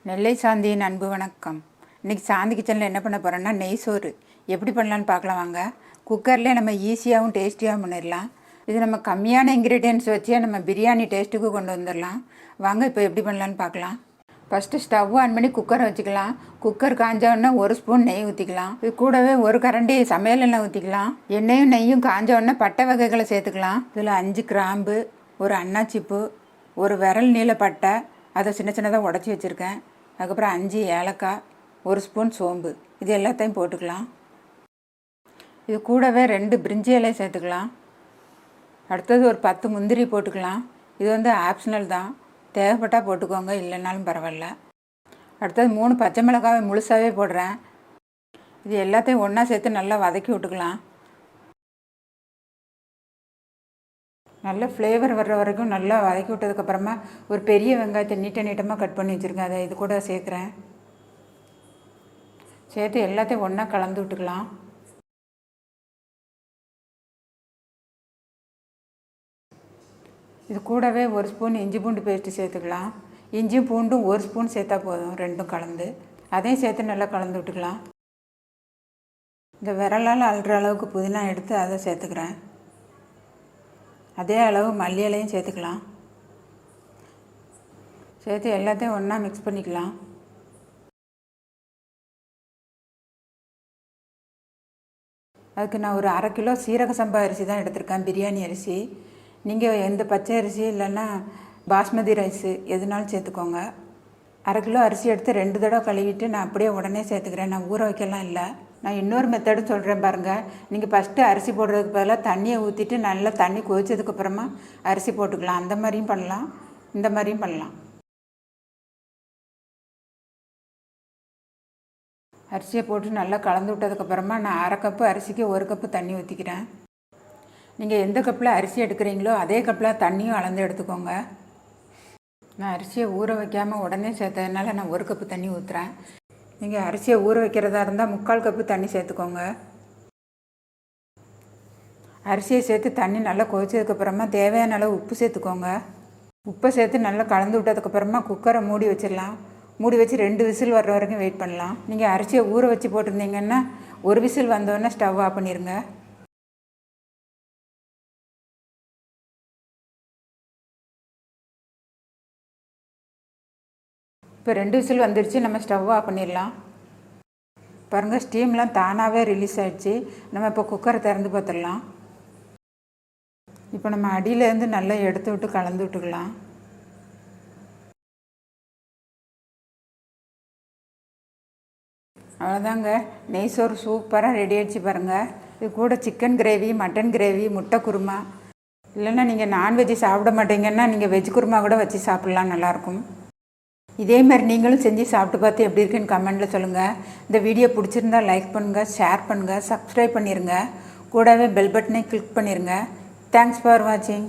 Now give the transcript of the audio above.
நெல்லை சாந்தியின் அன்பு வணக்கம். இன்றைக்கி சாந்தி கிச்சனில் என்ன பண்ண போகிறோன்னா நெய் சோறு எப்படி பண்ணலான்னு பார்க்கலாம் வாங்க. குக்கர்லேயே நம்ம ஈஸியாகவும் டேஸ்டியாகவும் பண்ணிடலாம். இது நம்ம கம்மியான இன்க்ரீடியன்ட்ஸ் வச்சே நம்ம பிரியாணி டேஸ்ட்டுக்கு கொண்டு வந்துடலாம். வாங்க இப்போ எப்படி பண்ணலான்னு பார்க்கலாம். ஃபஸ்ட்டு ஸ்டவ் ஆன் பண்ணி குக்கரை வச்சுக்கலாம். குக்கர் காஞ்சோடனே ஒரு ஸ்பூன் நெய் ஊற்றிக்கலாம். இது கூடவே ஒரு கரண்டி சமையல் எண்ணெய் ஊற்றிக்கலாம். எண்ணெயும் நெய்யும் காஞ்சோடனே பட்டை வகைகளை சேர்த்துக்கலாம். இதில் 5 கிராம்பு, ஒரு அன்னாச்சிப்பூ, ஒரு விரல் நீல பட்டை, அதை சின்ன சின்னதாக உடச்சி வச்சுருக்கேன். அதுக்கப்புறம் 5 ஏலக்காய், ஒரு ஸ்பூன் சோம்பு, இது எல்லாத்தையும் போட்டுக்கலாம். இது கூடவே 2 பிரிஞ்சி இலையை சேர்த்துக்கலாம். அடுத்தது ஒரு 10 முந்திரி போட்டுக்கலாம். இது ஆப்ஷனல் தான், தேவைப்பட்டால் போட்டுக்கோங்க, இல்லைனாலும் பரவாயில்ல. அடுத்தது 3 பச்சை மிளகாவை முழுசாகவே போடுறேன். இது எல்லாத்தையும் ஒன்றா சேர்த்து நல்லா வதக்கி விட்டுக்கலாம். நல்ல ஃப்ளேவர் வர்ற வரைக்கும் நல்லா வதக்கி விட்டதுக்கப்புறமா ஒரு பெரிய வெங்காயத்தை நீட்டமாக கட் பண்ணி வச்சுருக்கேன், அதை இது கூட சேர்க்குறேன். சேர்த்து எல்லாத்தையும் ஒன்றா கலந்து விட்டுக்கலாம். இது கூடவே ஒரு ஸ்பூன் இஞ்சி பூண்டு பேஸ்ட்டு சேர்த்துக்கலாம். இஞ்சியும் பூண்டும் ஒரு ஸ்பூன் சேர்த்தா போதும், ரெண்டும் கலந்து. அதையும் சேர்த்து நல்லா கலந்து விட்டுக்கலாம். இந்த விரலால் அள்ளுற அளவுக்கு புதினா எடுத்து அதை சேர்த்துக்கிறேன். அதே அளவு மல்லி இலையும் சேர்த்துக்கலாம். சேர்த்து எல்லாத்தையும் ஒன்றா மிக்ஸ் பண்ணிக்கலாம். அதுக்கு நான் ஒரு 1/2 கிலோ சீரக சம்பா அரிசி தான் எடுத்திருக்கேன், பிரியாணி அரிசி. நீங்கள் எந்த பச்சை அரிசி இல்லைன்னா பாஸ்மதி ரைஸு எதுனாலும் சேர்த்துக்கோங்க. 1/2 கிலோ அரிசி எடுத்து 2 தடவை கழுவிட்டு நான் அப்படியே உடனே சேர்த்துக்கிறேன். நான் ஊற வைக்கலாம் இல்லை. நான் இன்னொரு மெத்தடு சொல்கிறேன் பாருங்கள். நீங்கள் ஃபஸ்ட்டு அரிசி போடுறதுக்கு பதிலாக தண்ணியை ஊற்றிட்டு நல்லா தண்ணி கொதிச்சதுக்கப்புறமா அரிசி போட்டுக்கலாம். அந்த மாதிரியும் பண்ணலாம், இந்த மாதிரியும் பண்ணலாம். அரிசியை போட்டு நல்லா கலந்து விட்டதுக்கப்புறமா நான் 1/2 கப்பு அரிசிக்கு 1 கப்பு தண்ணி ஊற்றிக்கிறேன். நீங்கள் எந்த கப்பில் அரிசி எடுக்கிறீங்களோ அதே கப்பில் தண்ணியும் அளந்து எடுத்துக்கோங்க. நான் அரிசியை ஊற வைக்காமல் உடனே சேர்த்ததுனால நான் 1 கப்பு தண்ணி ஊற்றுறேன். நீங்கள் அரிசியை ஊற வைக்கிறதா இருந்தால் 3/4 கப்பு தண்ணி சேர்த்துக்கோங்க. அரிசியை சேர்த்து தண்ணி நல்லா கொதிச்சதுக்கப்புறமா தேவையான அளவு உப்பு சேர்த்துக்கோங்க. உப்பை சேர்த்து நல்லா கலந்து விட்டதுக்கப்புறமா குக்கரை மூடி வச்சிடலாம். மூடி வச்சு 2 விசில் வர்ற வரைக்கும் வெயிட் பண்ணலாம். நீங்கள் அரிசியை ஊற வச்சு போட்டிருந்தீங்கன்னா ஒரு விசில் வந்தோடனே ஸ்டவ் ஆஃப் பண்ணிடுங்க. இப்போ 2 விசில் வந்துடுச்சு, நம்ம ஸ்டவ் ஆஃப் பண்ணிடலாம். பாருங்கள், ஸ்டீம்லாம் தானாகவே ரிலீஸ் ஆகிடுச்சு. நம்ம இப்போ குக்கரை திறந்து பார்த்துடலாம். இப்போ நம்ம அடியிலேருந்து நல்லா எடுத்து விட்டு கலந்து விட்டுக்கலாம். அவ்வளோதாங்க, நெய் சோறு சூப்பராக ரெடி ஆகிடுச்சு பாருங்கள். இது கூட சிக்கன் கிரேவி, மட்டன் கிரேவி, முட்டை குருமா, இல்லைன்னா நீங்கள் நான்வெஜ்ஜு சாப்பிட மாட்டீங்கன்னா நீங்கள் வெஜ் குருமா கூட வச்சு சாப்பிட்லாம், நல்லாயிருக்கும். இதே மாதிரி நீங்களும் செஞ்சு சாப்பிட்டு பார்த்து எப்படி இருக்குன்னு கமெண்ட்டில் சொல்லுங்கள். இந்த வீடியோ பிடிச்சிருந்தா லைக் பண்ணுங்கள், ஷேர் பண்ணுங்கள், சப்ஸ்கிரைப் பண்ணிடுங்க. கூடவே பெல் பட்டனை கிளிக் பண்ணிடுங்க. தேங்க்ஸ் ஃபார் வாட்சிங்.